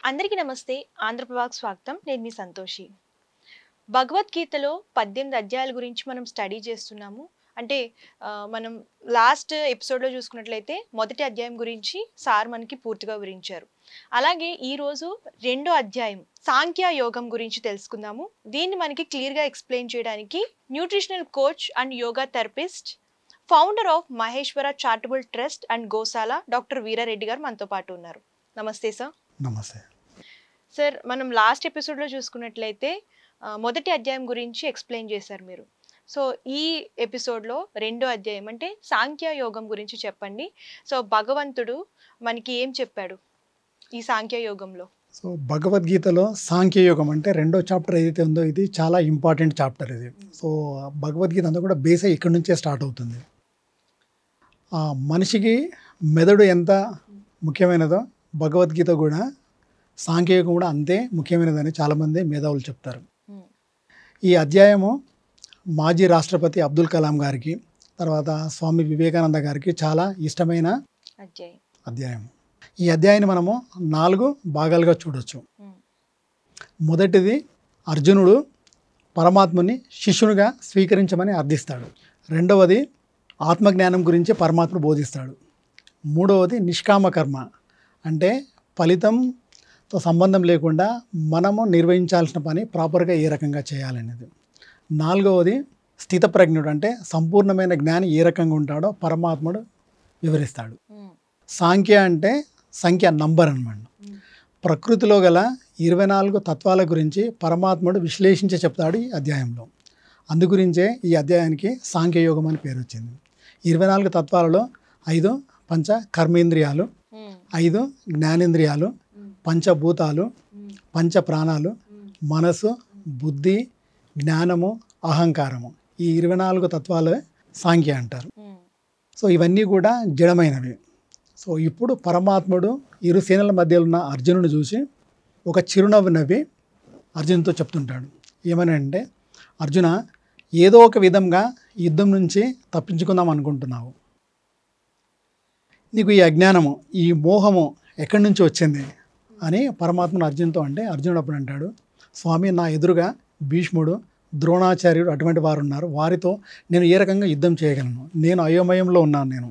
అందరికీ నమస్తే. ఆంధ్రప్రభకు స్వాగతం. నేను మీ సంతోషి. భగవద్గీతలో 18 అధ్యాయాల గురించి మనం స్టడీ చేస్తున్నాము. అంటే మనం లాస్ట్ ఎపిసోడ్లో చూసుకున్నట్లయితే మొదటి అధ్యాయం గురించి సార్ మనకి పూర్తిగా వివరించారు. అలాగే ఈరోజు రెండో అధ్యాయం సాంఖ్య యోగం గురించి తెలుసుకుందాము. దీన్ని మనకి క్లియర్గా ఎక్స్ప్లెయిన్ చేయడానికి nutritional coach and yoga therapist, founder of Maheshwara charitable trust and Goshala doctor Veerareddy గారు మనతో పాటు ఉన్నారు. నమస్తే సార్. నమస్తే సార్. మనం లాస్ట్ ఎపిసోడ్లో చూసుకున్నట్లయితే మొదటి అధ్యాయం గురించి ఎక్స్ప్లెయిన్ చేశారు మీరు. సో ఈ ఎపిసోడ్లో రెండో అధ్యాయం అంటే సాంఖ్య యోగం గురించి చెప్పండి. సో భగవంతుడు మనకి ఏం చెప్పాడు ఈ సాంఖ్య యోగంలో? సో భగవద్గీతలో సాంఖ్యయోగం అంటే రెండో చాప్టర్ ఏదైతే ఉందో ఇది చాలా ఇంపార్టెంట్ చాప్టర్ ఇది. సో భగవద్గీత అంతా కూడా బేస్ ఇక్కడి నుంచే స్టార్ట్ అవుతుంది. మనిషికి మెదడు ఎంత ముఖ్యమైనదో భగవద్గీత కూడా సాంఖ్యయోగం కూడా అంతే ముఖ్యమైనదని చాలామంది మేధావులు చెప్తారు. ఈ అధ్యాయము మాజీ రాష్ట్రపతి అబ్దుల్ కలాం గారికి, తర్వాత స్వామి వివేకానంద గారికి చాలా ఇష్టమైన అధ్యాయం. ఈ అధ్యాయాన్ని మనము 4 భాగాలుగా చూడొచ్చు. మొదటిది అర్జునుడు పరమాత్మని శిష్యునిగా స్వీకరించమని అర్థిస్తాడు. రెండవది ఆత్మజ్ఞానం గురించి పరమాత్మ బోధిస్తాడు. మూడవది నిష్కామ కర్మ అంటే ఫలితంతో సంబంధం లేకుండా మనము నిర్వహించాల్సిన పని ప్రాపర్గా ఏ రకంగా చేయాలనేది. నాలుగవది స్థితప్రజ్ఞుడు అంటే సంపూర్ణమైన జ్ఞాని ఏ రకంగా ఉంటాడో పరమాత్ముడు వివరిస్తాడు. సాంఖ్య అంటే సంఖ్య నంబర్ అన్నమాట. ప్రకృతిలో గల 24 తత్వాల గురించి పరమాత్ముడు విశ్లేషించి చెప్తాడు ఈ అధ్యాయంలో. అందుగురించే ఈ అధ్యాయానికి సాంఖ్యయోగం అని పేరు వచ్చింది. 24 తత్వాలలో 5 పంచ కర్మేంద్రియాలు, 5 జ్ఞానేంద్రియాలు, పంచభూతాలు, పంచ ప్రాణాలు, మనసు, బుద్ధి, జ్ఞానము, అహంకారము, ఈ 24 తత్వాలే సాంఖ్య అంటారు. సో ఇవన్నీ కూడా జడమైనవి. సో ఇప్పుడు పరమాత్ముడు ఇరు సేనల మధ్యలో ఉన్న అర్జునుడు చూసి ఒక చిరునవ్వు నవ్వి అర్జునుడితో చెప్తుంటాడు. ఏమని అంటే, అర్జున, ఏదో ఒక విధంగా యుద్ధం నుంచి తప్పించుకుందాం అనుకుంటున్నావు. నీకు ఈ అజ్ఞానము, ఈ మోహము ఎక్కడి నుంచి వచ్చింది అని పరమాత్మను అర్జునుడితో అంటే, అర్జునుడు అప్పుడు అంటాడు, స్వామి, నా ఎదురుగా భీష్ముడు, ద్రోణాచార్యుడు అటువంటి వారు ఉన్నారు. వారితో నేను ఏ రకంగా యుద్ధం చేయగలను? నేను అయోమయంలో ఉన్నాను. నేను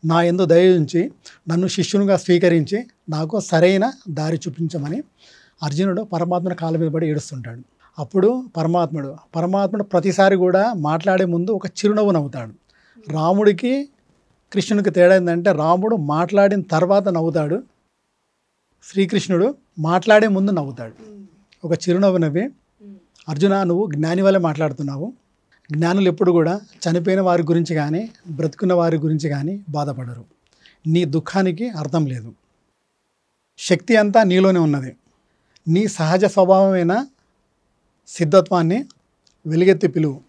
నా యందు దయ ఉంచి నన్ను శిష్యునిగా స్వీకరించి నాకు సరైన దారి చూపించమని అర్జునుడు పరమాత్మను కాళ్ళ మీద పడి ఏడుస్తుంటాడు. అప్పుడు పరమాత్ముడు ప్రతిసారి కూడా మాట్లాడే ముందు ఒక చిరునవ్వు నవ్వుతాడు. రాముడికి కృష్ణునికి తేడా ఏంటంటే, రాముడు మాట్లాడిన తర్వాత నవ్వుతాడు, శ్రీకృష్ణుడు మాట్లాడే ముందు నవ్వుతాడు. ఒక చిరునవ్వు నవ్వి, అర్జున, నువ్వు జ్ఞాని వల్లే మాట్లాడుతున్నావు. జ్ఞానులు ఎప్పుడు కూడా చనిపోయిన వారి గురించి కానీ బ్రతుకున్న వారి గురించి కానీ బాధపడరు. నీ దుఃఖానికి అర్థం లేదు. శక్తి అంతా నీలోనే ఉన్నది. నీ సహజ స్వభావమైన సిద్ధత్వాన్ని వెలుగెత్తి పిలువు.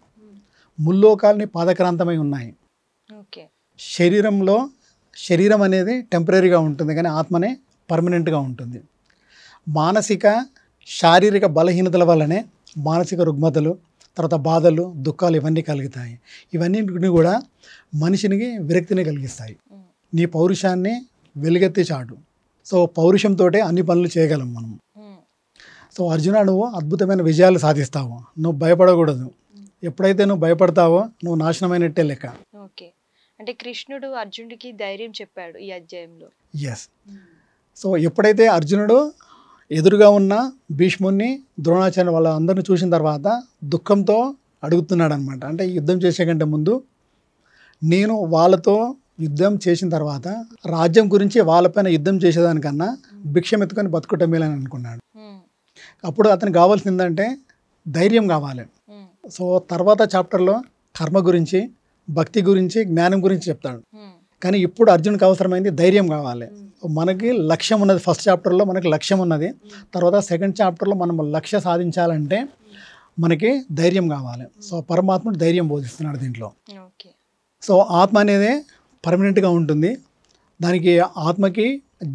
ముల్లోకాలని పాదక్రాంతమై ఉన్నాయి. శరీరం అనేది టెంపరీగా ఉంటుంది, కానీ ఆత్మనే పర్మనెంట్గా ఉంటుంది. మానసిక శారీరక బలహీనతల వల్లనే మానసిక రుగ్మతలు, తర్వాత బాధలు, దుఃఖాలు ఇవన్నీ కలుగుతాయి. ఇవన్నీ కూడా మనిషినికి విరక్తిని కలిగిస్తాయి. నీ పౌరుషాన్ని వెలుగెత్తి చాటు. సో పౌరుషంతో అన్ని పనులు చేయగలం మనం. సో అర్జున, నువ్వు అద్భుతమైన విజయాలు సాధిస్తావు. నువ్వు భయపడకూడదు. ఎప్పుడైతే నువ్వు భయపడతావో నువ్వు నాశనమైనట్టే లెక్క. ఓకే, అంటే కృష్ణుడు అర్జునుడికి ధైర్యం చెప్పాడు ఈ అధ్యాయంలో. ఎస్. సో ఎప్పుడైతే అర్జునుడు ఎదురుగా ఉన్న భీష్ముని, ద్రోణాచార్య వాళ్ళ అందరిని చూసిన తర్వాత దుఃఖంతో అడుగుతున్నాడు అనమాట. అంటే యుద్ధం చేసే కంటే ముందు నేను వాళ్ళతో యుద్ధం చేసిన తర్వాత రాజ్యం గురించి వాళ్ళపైన యుద్ధం చేసేదానికన్నా భిక్షం ఎత్తుకొని బతుకుట మేలని అనుకున్నాడు. అప్పుడు అతనికి కావాల్సిందంటే ధైర్యం కావాలి. సో తర్వాత చాప్టర్లో కర్మ గురించి, భక్తి గురించి, జ్ఞానం గురించి చెప్తాడు. కానీ ఇప్పుడు అర్జునుడికి అవసరమైంది ధైర్యం కావాలి. మనకి లక్ష్యం ఉన్నది. ఫస్ట్ చాప్టర్లో మనకి లక్ష్యం ఉన్నది. తర్వాత సెకండ్ చాప్టర్లో మనం లక్ష్య సాధించాలంటే మనకి ధైర్యం కావాలి. సో పరమాత్ముడు ధైర్యం బోధిస్తున్నాడు దీంట్లో. సో ఆత్మ అనేది పర్మనెంట్గా ఉంటుంది. దానికి ఆత్మకి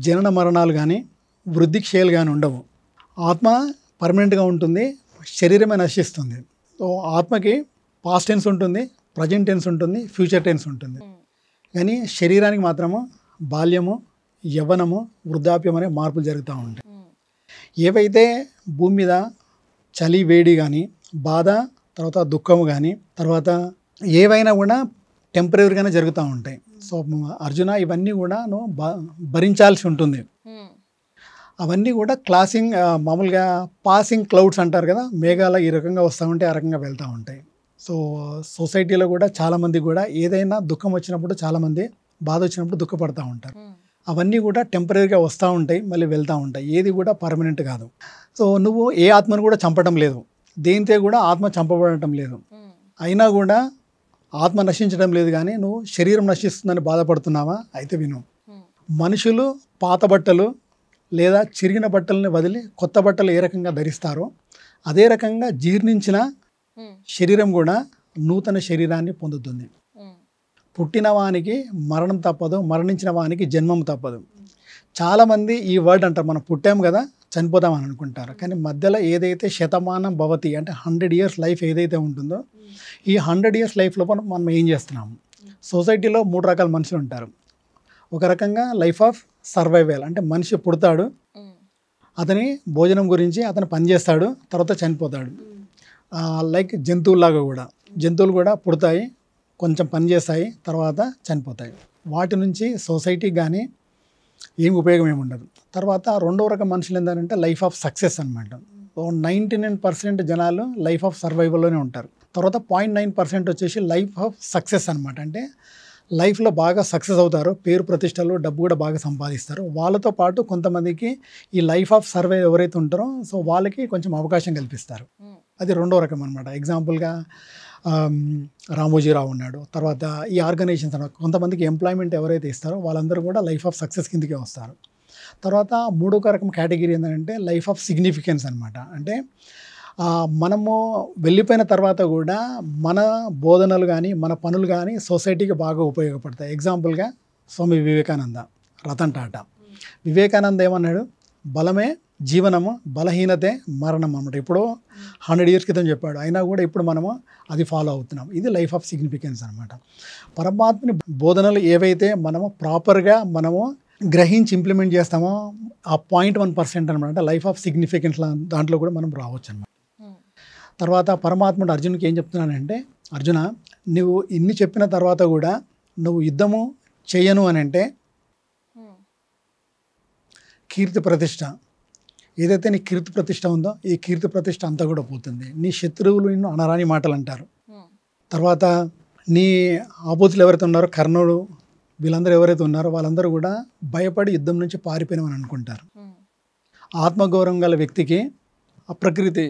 జనన మరణాలు కానీ వృద్ధి క్షయాలు కానీ ఉండవు. ఆత్మ పర్మనెంట్గా ఉంటుంది, శరీరమే నశిస్తుంది. సో ఆత్మకి పాస్ట్ టెన్స్ ఉంటుంది, ప్రజెంట్ టెన్స్ ఉంటుంది, ఫ్యూచర్ టెన్స్ ఉంటుంది. కానీ శరీరానికి మాత్రము బాల్యము, యవ్వనము, వృద్ధాప్యం అనే మార్పులు జరుగుతూ ఉంటాయి. ఏవైతే భూమి మీద చలి, వేడి కానీ, బాధ, తర్వాత దుఃఖము కానీ, తర్వాత ఏవైనా కూడా టెంపరీగానే జరుగుతూ ఉంటాయి. సో అర్జున ఇవన్నీ కూడా నువ్వు భరించాల్సి ఉంటుంది. అవన్నీ కూడా మామూలుగా పాసింగ్ క్లౌడ్స్ అంటారు కదా, మేఘాలు ఈ రకంగా వస్తూ ఉంటే ఆ రకంగా వెళ్తూ ఉంటాయి. సో సొసైటీలో కూడా చాలామంది కూడా ఏదైనా దుఃఖం వచ్చినప్పుడు, చాలామంది బాధ వచ్చినప్పుడు దుఃఖపడుతూ ఉంటారు. అవన్నీ కూడా టెంపరీగా వస్తూ ఉంటాయి, మళ్ళీ వెళ్తూ ఉంటాయి. ఏది కూడా పర్మనెంట్ కాదు. సో నువ్వు ఏ ఆత్మను కూడా చంపడం లేదు, దేనితో కూడా ఆత్మ చంపబడటం లేదు. అయినా కూడా ఆత్మ నశించడం లేదు, కానీ నువ్వు శరీరం నశిస్తుందని బాధపడుతున్నావా? అయితే విను. మనుషులు పాత బట్టలు లేదా చిరిగిన బట్టలని వదిలి కొత్త బట్టలు ఏ రకంగా ధరిస్తారో, అదే రకంగా జీర్ణించిన శరీరం కూడా నూతన శరీరాన్ని పొందుతుంది. పుట్టిన వానికి మరణం తప్పదు, మరణించిన వానికి జన్మం తప్పదు. చాలామంది ఈ వర్డ్ అంటారు, మనం పుట్టాం కదా చనిపోతామని అనుకుంటారు. కానీ మధ్యలో ఏదైతే శతమానం భవతి అంటే 100 years లైఫ్ ఏదైతే ఉంటుందో, ఈ 100 years లైఫ్లో మనం ఏం చేస్తున్నాము? సొసైటీలో 3 రకాల మనుషులు ఉంటారు. ఒక రకంగా లైఫ్ ఆఫ్ సర్వైవల్ అంటే మనిషి పుడతాడు, అతని భోజనం గురించి అతను పనిచేస్తాడు, తర్వాత చనిపోతాడు. లైక్ జంతువులాగా కూడా, జంతువులు కూడా పుడతాయి, కొంచెం పని చేస్తాయి, తర్వాత చనిపోతాయి. వాటి నుంచి సొసైటీకి కానీ ఏం ఉపయోగం ఏమి ఉండదు. తర్వాత రెండవ రకం మనుషులు ఏంటంటే లైఫ్ ఆఫ్ సక్సెస్ అనమాట. 99% జనాలు లైఫ్ ఆఫ్ సర్వైవల్లోనే ఉంటారు. తర్వాత 0.9% వచ్చేసి లైఫ్ ఆఫ్ సక్సెస్ అనమాట. అంటే లైఫ్లో బాగా సక్సెస్ అవుతారు, పేరు ప్రతిష్టలు, డబ్బు కూడా బాగా సంపాదిస్తారు. వాళ్ళతో పాటు కొంతమందికి ఈ లైఫ్ ఆఫ్ సర్వైవ్ ఎవరైతే ఉంటారో, సో వాళ్ళకి కొంచెం అవకాశం కల్పిస్తారు. అది రెండో రకం అనమాట. ఎగ్జాంపుల్గా రామోజీరావు ఉన్నాడు. తర్వాత ఈ ఆర్గనైజేషన్స్ అన్న కొంతమందికి ఎంప్లాయ్మెంట్ ఎవరైతే ఇస్తారో వాళ్ళందరూ కూడా లైఫ్ ఆఫ్ సక్సెస్ కిందకే వస్తారు. తర్వాత మూడో రకం కేటగిరీ ఏంటంటే లైఫ్ ఆఫ్ సిగ్నిఫికెన్స్ అనమాట. అంటే మనము వెళ్ళిపోయిన తర్వాత కూడా మన బోధనలు కానీ మన పనులు కానీ సొసైటీకి బాగా ఉపయోగపడతాయి. ఎగ్జాంపుల్గా స్వామి వివేకానంద, రతన్ టాటా. వివేకానంద ఏమన్నాడు? బలమే జీవనము, బలహీనతే మరణం అన్నమాట. ఇప్పుడు 100 years క్రితం చెప్పాడు, అయినా కూడా ఇప్పుడు మనము అది ఫాలో అవుతున్నాం. ఇది లైఫ్ ఆఫ్ సిగ్నిఫికెన్స్ అనమాట. పరమాత్మని బోధనలు ఏవైతే మనము ప్రాపర్గా మనము గ్రహించి ఇంప్లిమెంట్ చేస్తామో ఆ 0.1% అనమాట లైఫ్ ఆఫ్ సిగ్నిఫికెన్స్ దాంట్లో కూడా మనం రావచ్చు అనమాట. తర్వాత పరమాత్ముడు అర్జునుడికి ఏం చెప్తున్నానంటే, అర్జున నువ్వు ఇన్ని చెప్పిన తర్వాత కూడా నువ్వు యుద్ధము చేయను అని అంటే కీర్తి ప్రతిష్ట ఏదైతే నీ కీర్తి ప్రతిష్ట ఉందో ఈ కీర్తి ప్రతిష్ట అంతా కూడా పోతుంది. నీ శత్రువులు నిన్ను అనరాని మాటలు అంటారు. తర్వాత నీ ఆపోజిట్లు ఎవరైతే ఉన్నారో, కర్ణుడు, వీళ్ళందరూ ఎవరైతే ఉన్నారో వాళ్ళందరూ కూడా భయపడి యుద్ధం నుంచి పారిపోయినామని అనుకుంటారు. ఆత్మగౌరవం గల వ్యక్తికి ఆ ప్రకృతి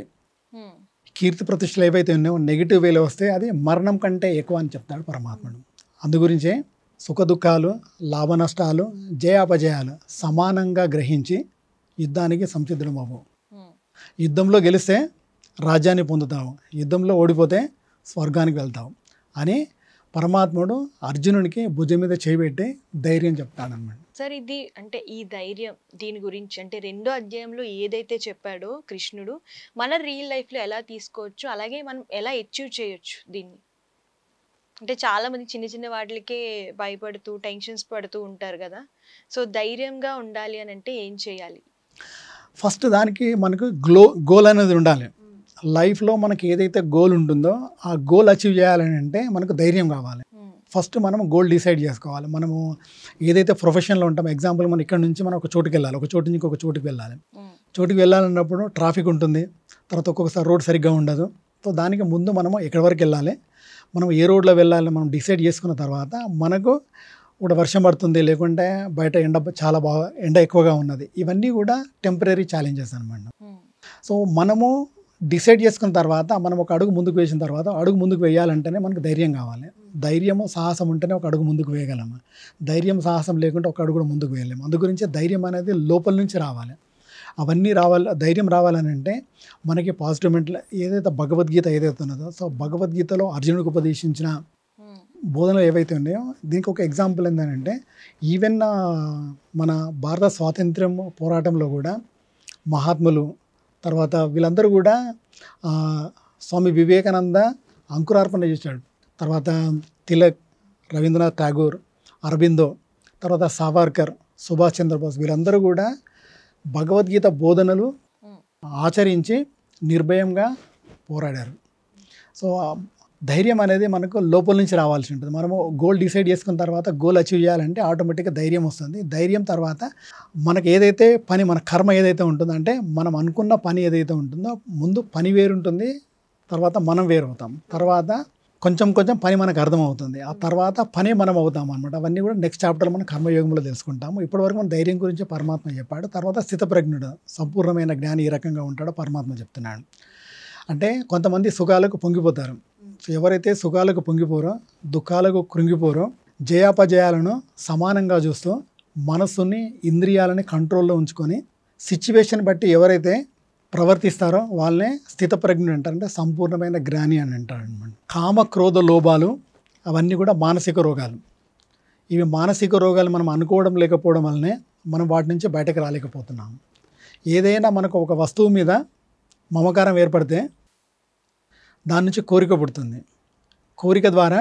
కీర్తి ప్రతిష్టలు ఏవైతే ఉన్నాయో నెగిటివ్ వేలో వస్తే అది మరణం కంటే ఎక్కువ అని చెప్తాడు పరమాత్ముడు. అందుగురించే సుఖ దుఃఖాలు, లాభ నష్టాలు, జయాపజయాలు సమానంగా గ్రహించి యుద్ధానికి సంసిద్ధం అవ్వు. యుద్ధంలో గెలిస్తే రాజ్యాన్ని పొందుతావు, యుద్ధంలో ఓడిపోతే స్వర్గానికి వెళ్తావు అని పరమాత్ముడు అర్జునుడికి భుజం మీద చేయబెట్టి ధైర్యం చెప్తాడనమాట. సార్ ఇది అంటే ఈ ధైర్యం దీని గురించి అంటే 2వ అధ్యాయంలో ఏదైతే చెప్పాడో కృష్ణుడు మన రియల్ లైఫ్లో ఎలా తీసుకోవచ్చు, అలాగే మనం ఎలా అచీవ్ చేయొచ్చు దీన్ని? అంటే చాలా మంది చిన్న చిన్న వాటికే భయపడుతూ టెన్షన్స్ పడుతూ ఉంటారు కదా. సో ధైర్యంగా ఉండాలి అని అంటే ఏం చేయాలి? ఫస్ట్ దానికి మనకు గోల్ అనేది ఉండాలి. లైఫ్లో మనకి ఏదైతే గోల్ ఉంటుందో ఆ గోల్ అచీవ్ చేయాలని అంటే మనకు ధైర్యం కావాలి. ఫస్ట్ మనం గోల్ డిసైడ్ చేసుకోవాలి. మనము ఏదైతే ప్రొఫెషన్లో ఉంటామో, ఎగ్జాంపుల్ మనం ఇక్కడ నుంచి మనం ఒక చోటుకి వెళ్ళాలి, ఒక చోటు నుంచి ఇంకొక చోటుకి వెళ్ళాలి. చోటుకి వెళ్ళాలన్నప్పుడు ట్రాఫిక్ ఉంటుంది, తర్వాత ఒక్కొక్కసారి రోడ్ సరిగ్గా ఉండదు. సో దానికి ముందు మనము ఎక్కడి వరకు వెళ్ళాలి, మనం ఏ రోడ్లో వెళ్ళాలి మనం డిసైడ్ చేసుకున్న తర్వాత మనకు కూడా వర్షం పడుతుంది, లేకుంటే బయట ఎండ ఎక్కువగా ఉన్నది, ఇవన్నీ కూడా టెంపరీ ఛాలెంజెస్ అనమాట. సో మనము డిసైడ్ చేసుకున్న తర్వాత మనం ఒక అడుగు ముందుకు వేసిన తర్వాత అడుగు ముందుకు వేయాలంటేనే మనకు ధైర్యం కావాలి. ధైర్యము సాహసం ఉంటేనే ఒక అడుగు ముందుకు వేయగలము. ధైర్యం సాహసం లేకుంటే ఒక అడుగు కూడా ముందుకు వేయలేము. అందు గురించి ధైర్యం అనేది లోపల నుంచి రావాలి. అవన్నీ రావాలి. ధైర్యం రావాలని అంటే మనకి పాజిటివ్ మెంటల్ ఏదైతే భగవద్గీత ఏదైతే ఉన్నదో, సో భగవద్గీతలో అర్జునుడికి ఉపదేశించిన బోధనలు ఏవైతే ఉన్నాయో దీనికి ఒక ఎగ్జాంపుల్ ఏంటంటే, ఈవెన్ మన భారత స్వాతంత్ర్యం పోరాటంలో కూడా మహాత్ములు, తర్వాత వీళ్ళందరూ కూడా స్వామి వివేకానంద అంకురార్పణ చేశాడు. తర్వాత తిలక్, రవీంద్రనాథ్ ఠాగూర్, అరబిందో, తర్వాత సావర్కర్, సుభాష్ చంద్రబోస్ వీళ్ళందరూ కూడా భగవద్గీత బోధనలు ఆచరించి నిర్భయంగా పోరాడారు. సో ధైర్యం అనేది మనకు లోపల నుంచి రావాల్సి ఉంటుంది. మనము గోల్ డిసైడ్ చేసుకున్న తర్వాత గోల్ అచీవ్ చేయాలంటే ఆటోమేటిక్గా ధైర్యం వస్తుంది. ధైర్యం తర్వాత మనకు ఏదైతే పని, మన కర్మ ఏదైతే ఉంటుందో, అంటే మనం అనుకున్న పని ఏదైతే ఉంటుందో, ముందు పని వేరుంటుంది, తర్వాత మనం వేరు అవుతాం, తర్వాత కొంచెం కొంచెం పని మనకు అర్థమవుతుంది, ఆ తర్వాత పని మనం అవుతాం అనమాట. అవన్నీ కూడా నెక్స్ట్ చాప్టర్లో మనం కర్మయోగంలో తెలుసుకుంటాము. ఇప్పటివరకు మన ధైర్యం గురించి పరమాత్మ చెప్పాడు. తర్వాత స్థితప్రజ్ఞుడు, సంపూర్ణమైన జ్ఞాని ఏ రకంగా ఉంటాడో పరమాత్మ చెప్తున్నాడు. అంటే కొంతమంది సుఖాలకు పొంగిపోతారు. ఎవరైతే సుఖాలకు పొంగిపోరో, దుఃఖాలకు కృంగిపోరో, జయాపజయాలను సమానంగా చూస్తూ మనస్సుని, ఇంద్రియాలని కంట్రోల్లో ఉంచుకొని సిచ్యువేషన్ బట్టి ఎవరైతే ప్రవర్తిస్తారో వాళ్ళనే స్థితప్రజ్ఞుడు అంటారు, అంటే సంపూర్ణమైన జ్ఞాని అని అంటారు అనమాట. కామ, క్రోధ, లోభాలు అవన్నీ కూడా మానసిక రోగాలు. ఇవి మానసిక రోగాలు మనం అనుకోవడం లేకపోవడం వల్లనే మనం వాటి నుంచి బయటకు రాలేకపోతున్నాం. ఏదైనా మనకు ఒక వస్తువు మీద మమకారం ఏర్పడితే దాని నుంచి కోరిక పుడుతుంది. కోరిక ద్వారా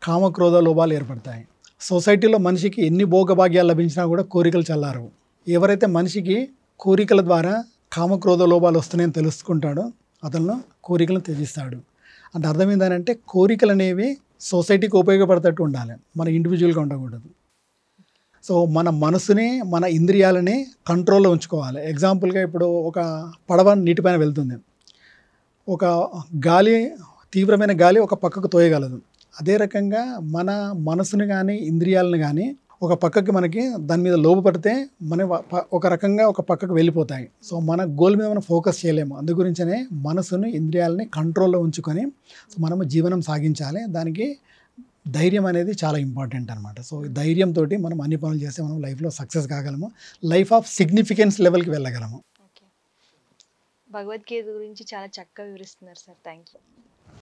కామ, క్రోధ, లోభాలు ఏర్పడతాయి. సొసైటీలో మనిషికి ఎన్ని భోగభాగ్యాలు లభించినా కూడా కోరికలు చల్లారవు. ఎవరైతే మనిషికి కోరికల ద్వారా కామ, క్రోధ, లోభాలు వస్తున్నాయని తెలుసుకుంటాడో అతను కోరికలను త్యజిస్తాడు. అంటే అర్థం ఏంటంటే కోరికలు అనేవి సొసైటీకి ఉపయోగపడేటట్టు ఉండాలి, మన ఇండివిజువల్గా ఉండకూడదు. సో మన మనసుని, మన ఇంద్రియాలని కంట్రోల్లో ఉంచుకోవాలి. ఎగ్జాంపుల్గా ఇప్పుడు ఒక పడవ నీటిపైన వెళ్తుంది. ఒక గాలి, తీవ్రమైన గాలి ఒక పక్కకు తోయగలదు. అదే రకంగా మన మనసుని కానీ ఇంద్రియాలను కానీ ఒక పక్కకి మనకి దాని మీద లోపడితే మన ఒక రకంగా ఒక పక్కకు వెళ్ళిపోతాయి. సో మన గోల్ మీద మనం ఫోకస్ చేయలేము. అందు గురించనే మనసుని, ఇంద్రియాలని కంట్రోల్లో ఉంచుకొని మనము జీవనం సాగించాలి. దానికి ధైర్యం అనేది చాలా ఇంపార్టెంట్ అనమాట. సో ధైర్యంతో మనం అన్ని పనులు చేస్తే మనం లైఫ్లో సక్సెస్ కాగలము, లైఫ్ ఆఫ్ సిగ్నిఫికెన్స్ లెవెల్కి వెళ్ళగలము. భగవద్గీత గురించి చాలా చక్కగా వివరిస్తున్నారు సార్. Thank you.